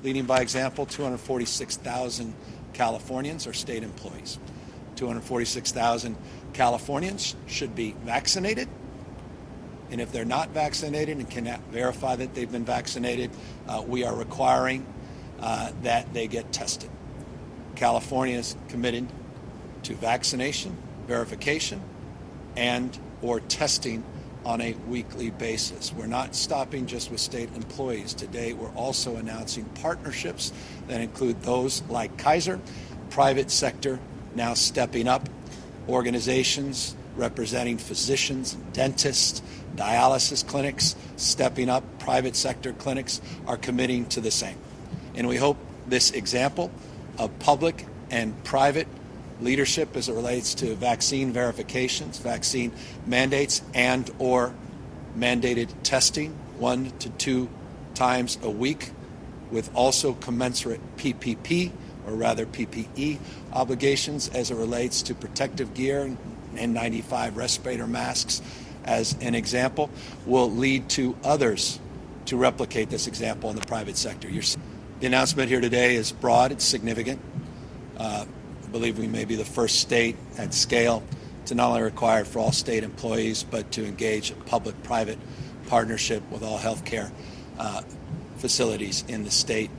leading by example. 246,000 Californians are state employees. 246,000 Californians should be vaccinated. And if they're not vaccinated and cannot verify that they've been vaccinated, we are requiring that they get tested. California is committed to vaccination, verification, and or testing on a weekly basis. We're not stopping just with state employees. Today, we're also announcing partnerships that include those like Kaiser, private sector now stepping up, organizations representing physicians, dentists, dialysis clinics stepping up, private sector clinics are committing to the same. And we hope this example of public and private leadership as it relates to vaccine verifications, vaccine mandates, and or mandated testing 1 to 2 times a week with also commensurate PPP, or rather PPE obligations as it relates to protective gear and N95 respirator masks as an example, will lead to others to replicate this example in the private sector. The announcement here today is broad, it's significant. I believe we may be the first state at scale to not only require it for all state employees, but to engage a public-private partnership with all healthcare facilities in the state.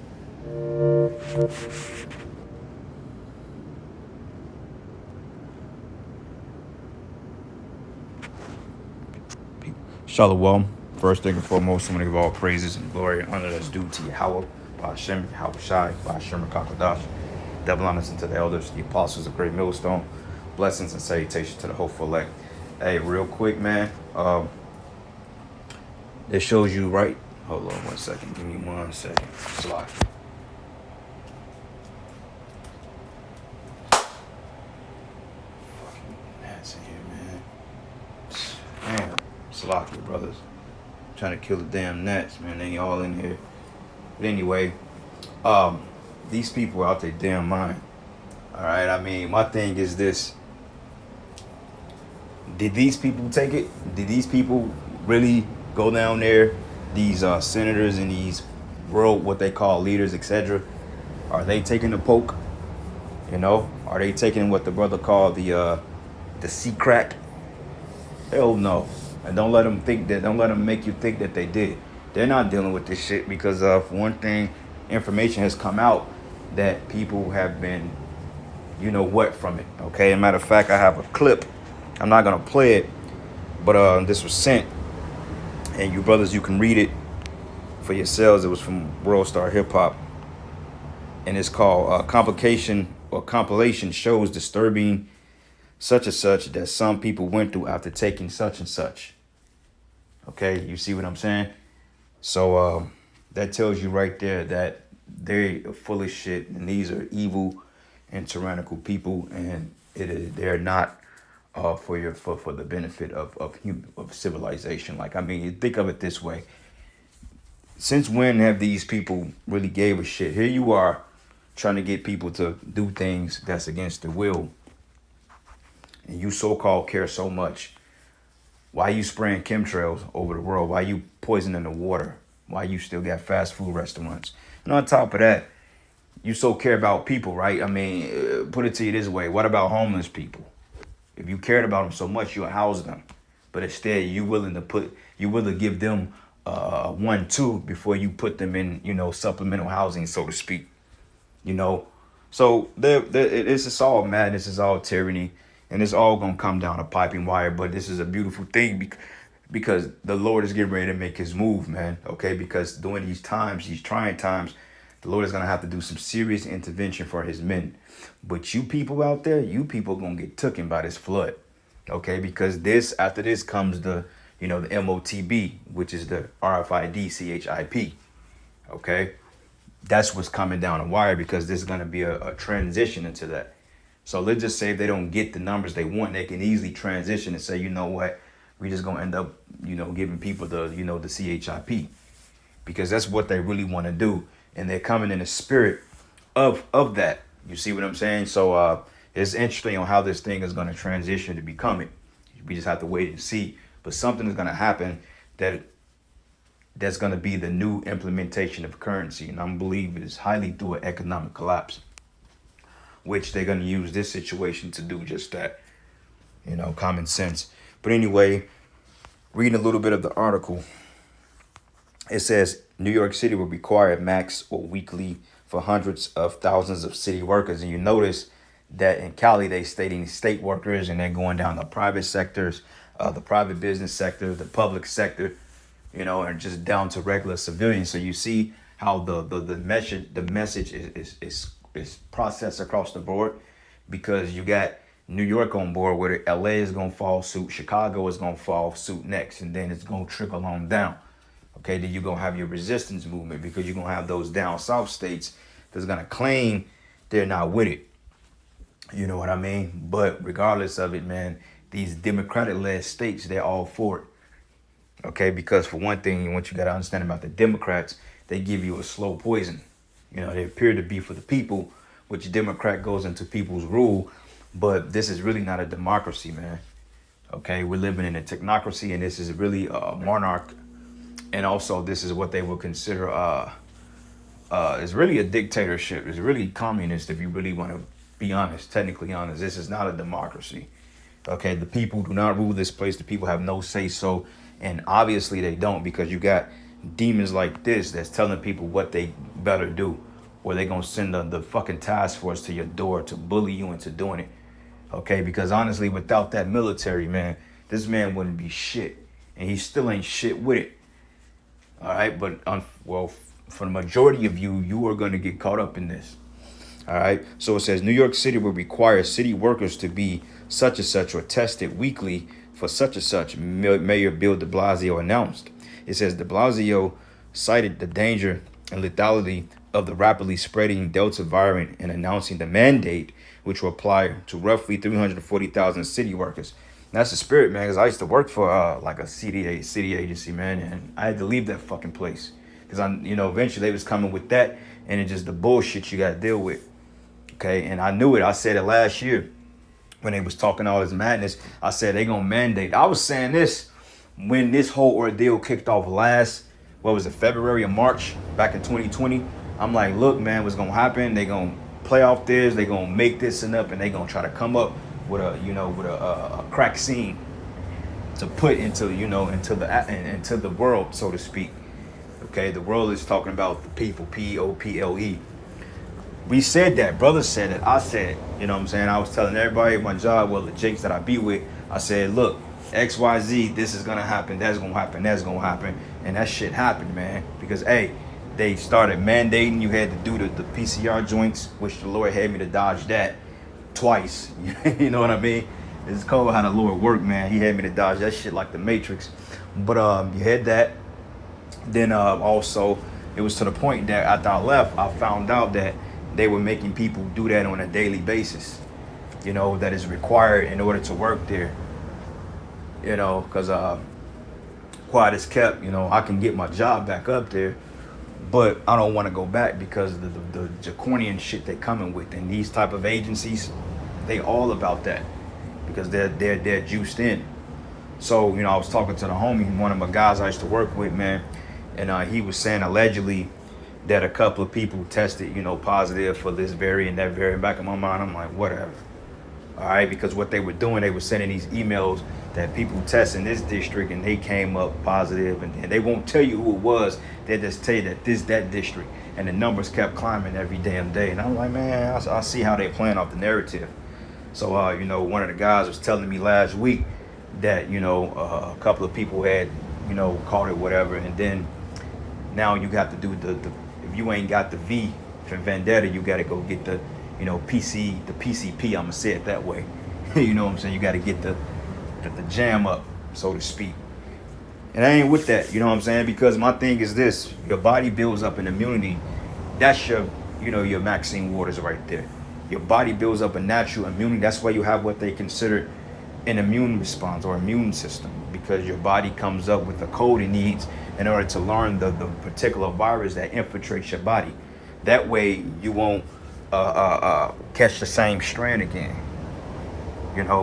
Shalom. First thing and foremost, I want to give all praises and glory and honor that's due to Yahweh, Ba'ashem, Yahweh Shai, Ba'ashem Rakakadash. Double honors unto the elders, the apostles of Great Millstone. Blessings and salutations to the hopeful elect. Hey, real quick, man. It shows you right. Hold on 1 second. Give me 1 second. Slide. Fucking gnats in here, man. Damn. Slocky, brothers. Trying to kill the damn gnats, man. They all in here. But anyway, these people are out their damn mind. All right. I mean, my thing is this. Did these people take it? Did these people really go down there? These senators and these world, what they call leaders, etc. Are they taking the poke? You know, are they taking what the brother called the sea crack? Hell no. And don't let them think that. Don't let them make you think that they did. They're not dealing with this shit because of one thing. Information has come out that people have been, you know what, from it. Okay. As a matter of fact, I have a clip. I'm not gonna play it, but this was sent, and you brothers, you can read it for yourselves. It was from World Star Hip Hop, and it's called Compilation Shows Disturbing Such and Such that some people went through after taking such and such. Okay, you see what I'm saying? So that tells you right there that they're full of shit, and these are evil and tyrannical people, and they're not for the benefit of civilization. Like, I mean, you think of it this way. Since when have these people really gave a shit? Here you are trying to get people to do things that's against their will, and you so-called care so much. Why you spraying chemtrails over the world? Why you poisoning the water? Why you still got fast food restaurants? And on top of that, you so care about people, right? I mean, put it to you this way. What about homeless people? If you cared about them so much, you'll house them. But instead, you willing to give them 1-2 before you put them in, you know, supplemental housing, so to speak. You know, so it's all madness, it's all tyranny, and it's all gonna come down a piping wire. But this is a beautiful thing because the Lord is getting ready to make his move, man. Okay, because during these times, these trying times, the Lord is gonna have to do some serious intervention for his men. But you people out there, you people gonna get taken by this flood. Okay, because after this comes the MOTB, which is the RFID CHIP. Okay, that's what's coming down the wire, because there's going to be a transition into that. So let's just say if they don't get the numbers they want, they can easily transition and say, you know what, we just going to end up, giving people the CHIP, because that's what they really want to do. And they're coming in the spirit of that. You see what I'm saying? So it's interesting on how this thing is going to transition to become it. We just have to wait and see. But something is going to happen that that's going to be the new implementation of currency. And I believe it is highly through an economic collapse, which they're going to use this situation to do just that. You know, common sense. But anyway, reading a little bit of the article, it says New York City will require max or weekly for hundreds of thousands of city workers. And you notice that in Cali, they stating state workers, and they're going down the private sectors, the private business sector, the public sector, you know, and just down to regular civilians. So you see how the message is processed across the board, because you got New York on board with it. LA is gonna follow suit. Chicago is gonna follow suit next, and then it's gonna trickle on down. Okay, then you're gonna have your resistance movement, because you're gonna have those down south states that's gonna claim they're not with it. You know what I mean? But regardless of it, man, these Democratic-led states, they're all for it. Okay, because for one thing, what you gotta understand about the Democrats, they give you a slow poison. You know, they appear to be for the people, which Democrat goes into people's rule. But this is really not a democracy, man. Okay, we're living in a technocracy, and this is really a monarch. And also, this is what they will consider it's really a dictatorship. It's really communist, if you really want to be honest, technically honest. This is not a democracy. Okay, the people do not rule this place. The people have no say so, and obviously they don't, because you got demons like this that's telling people what they better do, or they gonna send the fucking task force to your door to bully you into doing it. Okay, because honestly, without that military, man, this man wouldn't be shit, and he still ain't shit with it. All right, but well, for the majority of you, you are going to get caught up in this. All right, so it says New York City will require city workers to be such and such or tested weekly for such and such, Mayor Bill de Blasio announced. It says de Blasio cited the danger and lethality of the rapidly spreading Delta variant and announcing the mandate, which will apply to roughly 340,000 city workers. And that's the spirit, man, because I used to work for like a city agency, man, and I had to leave that fucking place. Because eventually they was coming with that, and it's just the bullshit you got to deal with. Okay, and I knew it. I said it last year when they was talking all this madness. I said they gonna mandate. I was saying this when this whole ordeal kicked off February or March back in 2020. I'm like, look, man, what's gonna happen? They gonna play off this. They gonna make this and up, and they gonna try to come up with a crack scene to put into the world, so to speak. Okay, the world is talking about the people, POPLE. We said that, brother said it, I said, you know what I'm saying? I was telling everybody at my job, well, the jakes that I be with, I said, look, XYZ, this is gonna happen, that's gonna happen, that's gonna happen. And that shit happened, man. Because, hey, they started mandating you had to do the PCR joints, which the Lord had me to dodge that twice. You know what I mean? It's cold how the Lord worked, man. He had me to dodge that shit like the Matrix. But you had that. Then also, it was to the point that after I left, I found out that they were making people do that on a daily basis. You know, that is required in order to work there. You know, because quiet as kept, I can get my job back up there, but I don't want to go back because of the draconian shit they're coming with. And these type of agencies, they all about that because they're juiced in. So, I was talking to the homie, one of my guys I used to work with, man, and he was saying allegedly that a couple of people tested, positive for this variant, that variant. Back in my mind, I'm like, whatever. All right, because what they were doing, they were sending these emails that people test in this district and they came up positive, and they won't tell you who it was. They just tell you that that district, and the numbers kept climbing every damn day. And I'm like, man, I see how they playing off the narrative. So, one of the guys was telling me last week that, a couple of people had, caught it, whatever. And then now you got to do if you ain't got the V for Vendetta, you got to go get the, the PCP, I'm going to say it that way. You know what I'm saying? You got to get the jam up, so to speak. And I ain't with that, you know what I'm saying? Because my thing is this, your body builds up an immunity. That's your Maxine Waters right there. Your body builds up a natural immunity. That's why you have what they consider an immune response or immune system, because your body comes up with the code it needs in order to learn the particular virus that infiltrates your body. That way you won't catch the same strain again.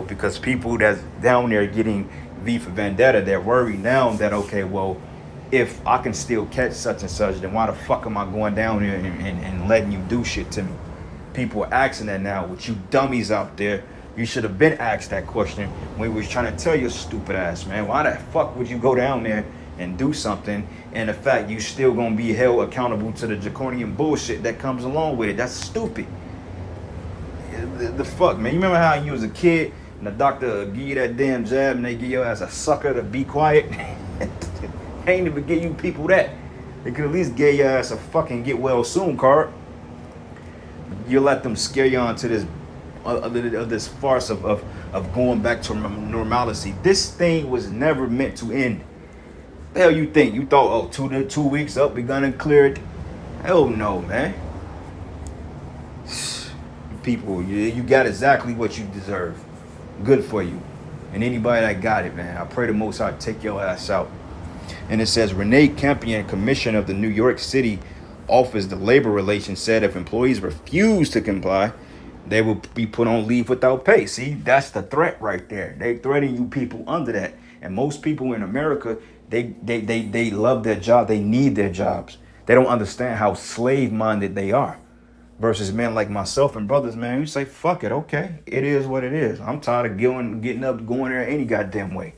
Because people that's down there getting V for Vendetta, they're worried now that, okay, well, if I can still catch such and such, then why the fuck am I going down here and letting you do shit to me? People are asking that now. With you dummies out there, you should have been asked that question when we was trying to tell your stupid ass, man. Why the fuck would you go down there and do something, and the fact you still gonna be held accountable to the draconian bullshit that comes along with it? That's stupid. The fuck, man. You remember how you was a kid and the doctor give you that damn jab and they give your ass a sucker to be quiet? They ain't even give you people that. They could at least give your ass a fucking get well soon card. You let them scare you onto this this farce of going back to normalcy. This thing was never meant to end. The hell you think? You thought, oh, 2 weeks up, we gonna clear it? Hell no, man. People, you got exactly what you deserve. Good for you. And anybody that got it, man, I pray the Most High take your ass out. And it says, Renee Campion, commissioner of the New York City Office of Labor Relations, said if employees refuse to comply, they will be put on leave without pay. See, that's the threat right there. They threaten you people under that. And most people in America, they love their job. They need their jobs. They don't understand how slave-minded they are. Versus men like myself and brothers, man, you say, fuck it, okay. It is what it is. I'm tired of getting up, going there any goddamn way.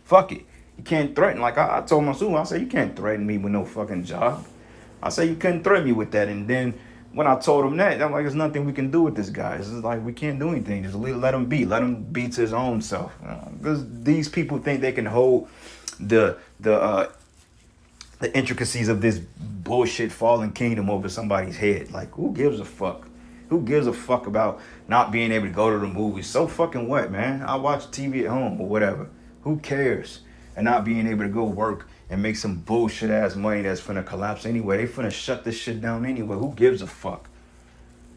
Fuck it. You can't threaten. Like I told my student, I said, you can't threaten me with no fucking job. I said, you couldn't threaten me with that. And then when I told him that, I'm like, there's nothing we can do with this guy. It's just like, we can't do anything. Just let him be. Let him be to his own self. Because these people think they can hold the intricacies of this bullshit fallen kingdom over somebody's head. Like, who gives a fuck? Who gives a fuck about not being able to go to the movies? So fucking what, man? I watch TV at home or whatever. Who cares? And not being able to go work and make some bullshit ass money that's finna collapse anyway. They finna shut this shit down anyway. Who gives a fuck?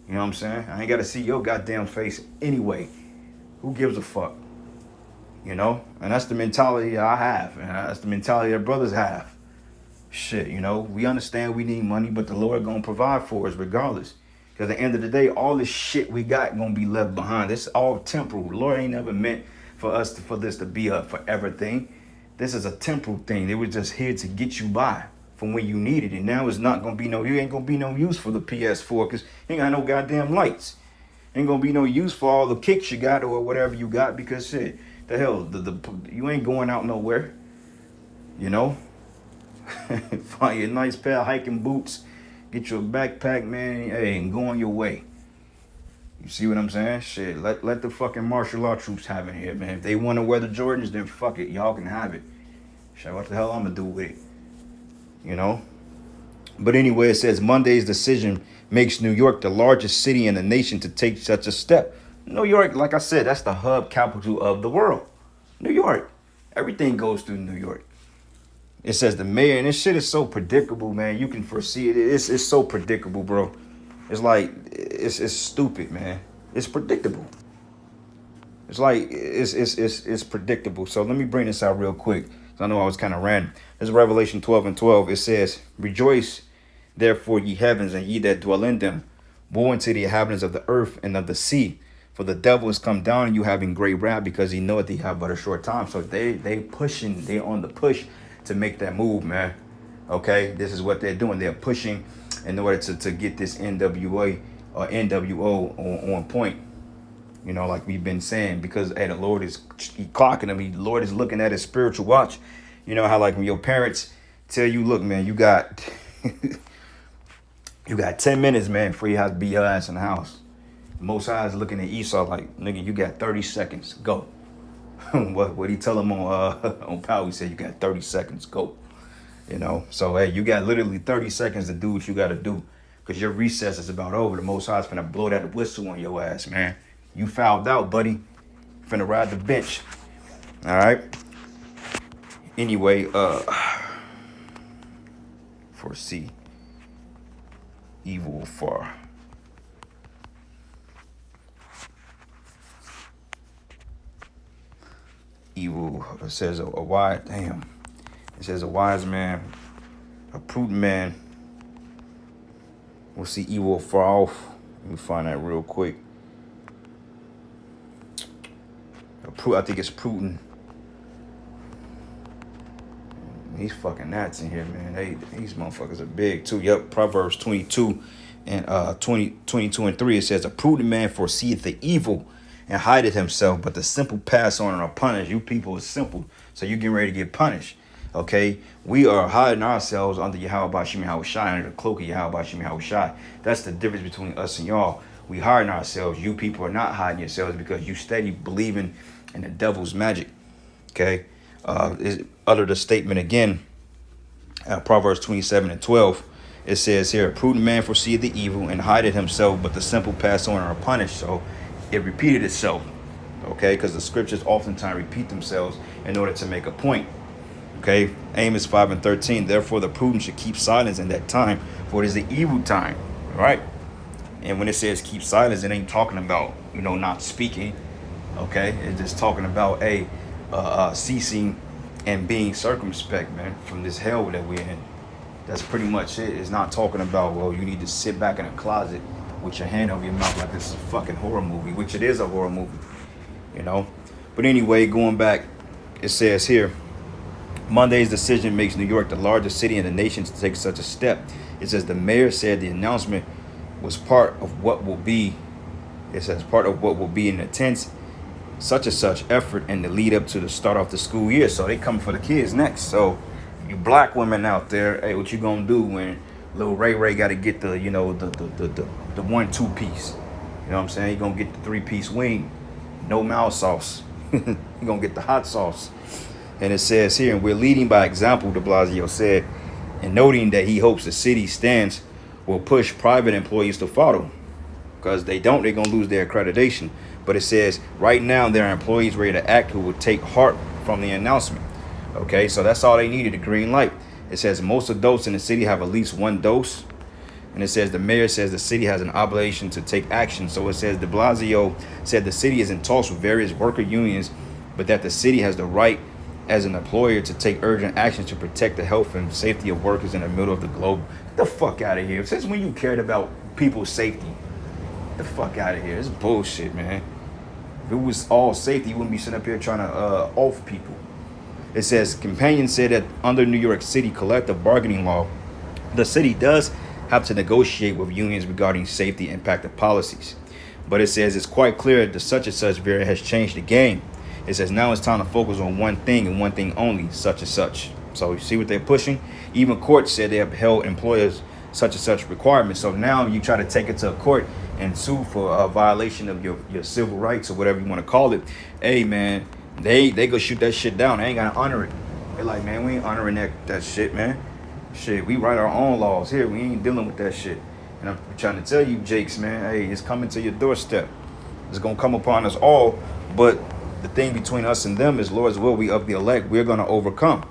You know what I'm saying? I ain't gotta see your goddamn face anyway. Who gives a fuck? You know? And that's the mentality I have. And that's the mentality that brothers have. Shit, you know, we understand we need money, but the Lord gonna provide for us regardless. Because at the end of the day, all this shit we got gonna be left behind. It's all temporal. The Lord ain't never meant for us for this to be a forever thing. This is a temporal thing. They were just here to get you by from when you needed it. Now it's not gonna be you ain't gonna be no use for the PS4 because ain't got no goddamn lights. Ain't gonna be no use for all the kicks you got or whatever you got because shit, the hell, you ain't going out nowhere. You know? Find you a nice pair of hiking boots, get your backpack, man, hey, and go on your way. You see what I'm saying? Shit, let the fucking martial law troops have it here, man. If they want to wear the Jordans, then fuck it, y'all can have it. Shit, what the hell I'm gonna do with it? You know? But anyway, it says Monday's decision makes New York the largest city in the nation to take such a step. New York, like I said, that's the hub capital of the world. New York. Everything goes through New York. It says the mayor, and this shit is so predictable, man. You can foresee it. It's so predictable, bro. It's like, it's stupid, man. It's predictable. It's like, it's predictable. So let me bring this out real quick. I know I was kind of random. This is Revelation 12:12. It says, rejoice, therefore, ye heavens, and ye that dwell in them. Woe unto the inhabitants of the earth and of the sea. For the devil is come down on you having great wrath, because he knoweth he have but a short time. So they on the push to make that move, man. Okay, this is what they're doing. They're pushing in order to get this NWA or NWO on point. You know, like we've been saying, because hey, the Lord is clocking them. The Lord is looking at his spiritual watch. You know how like when your parents tell you, look, man, you got you got 10 minutes, man, before you have to be your ass in the house. Most High is looking at Esau like, nigga, you got 30 seconds. Go. what he tell him on Power? He said you got 30 seconds. Go. You know. So hey, you got literally 30 seconds to do what you got to do, because your recess is about over. The Most High is finna blow that whistle on your ass, man. You fouled out, buddy. Finna ride the bench. All right. Anyway, foresee evil afar. Evil, it says a wise, damn. It says a wise man, a prudent man will see evil far off. Let me find that real quick. I think it's prudent. these fucking gnats in here, man. These motherfuckers are big too. Yep, Proverbs 22 and 22 and 3. It says, a prudent man foreseeth the evil and hideth himself, but the simple pass on and are punished. You people are simple, so you getting ready to get punished. Okay, we are hiding ourselves under Yahweh Bashim Yahweh Shai, under the cloak of Yahweh Bashim Yahweh Shai. That's the difference between us and y'all. We hiding ourselves. You people are not hiding yourselves because you steady believing in the devil's magic. Okay, utter the statement again. Proverbs 27 and 12. It says here, a prudent man foreseeth the evil and hideth himself, but the simple pass on and are punished. So it repeated itself. Okay, because the scriptures oftentimes repeat themselves in order to make a point. Okay, Amos 5 and 13. Therefore, the prudent should keep silence in that time, for it is the evil time. All right. And when it says keep silence, it ain't talking about, not speaking. Okay, it's just talking about ceasing and being circumspect, man, from this hell that we're in. That's pretty much it. It's not talking about, well, you need to sit back in a closet with your hand over your mouth like this is a fucking horror movie, which it is a horror movie, But anyway, going back, it says here, Monday's decision makes New York the largest city in the nation to take such a step. It says the mayor said the announcement was part of what will be, an intense such and such effort in the lead up to the start off the school year. So they coming for the kids next. So you black women out there, hey, what you gonna do when little Ray got to get the 1-2 piece? You know what I'm saying? He gonna get the 3-piece wing, no mild sauce. He gonna get the hot sauce. And it says here, and we're leading by example, de Blasio said, and noting that he hopes the city stands will push private employees to follow. Because they don't, they're going to lose their accreditation. But it says, right now, there are employees ready to act who will take heart from the announcement. Okay, so that's all they needed, a green light. It says most adults in the city have at least one dose. And it says the mayor says the city has an obligation to take action. So it says de Blasio said the city is in talks with various worker unions, but that the city has the right as an employer to take urgent action to protect the health and safety of workers in the middle of the globe. Get the fuck out of here. Since when you cared about people's safety? Get the fuck out of here. It's bullshit, man. If it was all safety, you wouldn't be sitting up here trying to off people. It says, Companion said that under New York City collective bargaining law, the city does have to negotiate with unions regarding safety impacted policies. But it says it's quite clear that the such and such variant has changed the game. It says now it's time to focus on one thing and one thing only, such and such. So you see what they're pushing? Even courts said they upheld employers such and such requirements. So now you try to take it to a court and sue for a violation of your civil rights or whatever you want to call it. Hey, man, they go shoot that shit down. They ain't got to honor it. They're like, man, we ain't honoring that shit, man. Shit, we write our own laws here. We ain't dealing with that shit. And I'm trying to tell you, Jakes, man, hey, it's coming to your doorstep. It's going to come upon us all, but the thing between us and them is, Lord's will, we of the elect, we're going to overcome.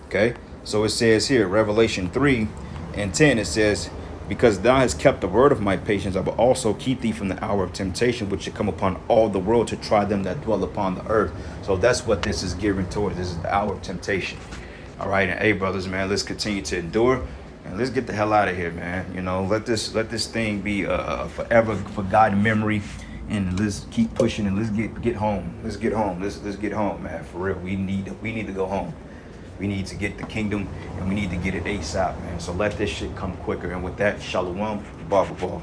Okay? So it says here, Revelation 3 and 10, it says, because thou hast kept the word of my patience, I will also keep thee from the hour of temptation, which should come upon all the world to try them that dwell upon the earth. So that's what this is gearing towards. This is the hour of temptation. All right. And hey, brothers, man, let's continue to endure and let's get the hell out of here, man. Let this thing be a forever forgotten memory. And let's keep pushing and let's get home. Let's get home. Let's get home, man. For real. We need to go home. We need to get the kingdom and we need to get it ASAP, man. So let this shit come quicker. And with that, shalom, blah, blah, blah.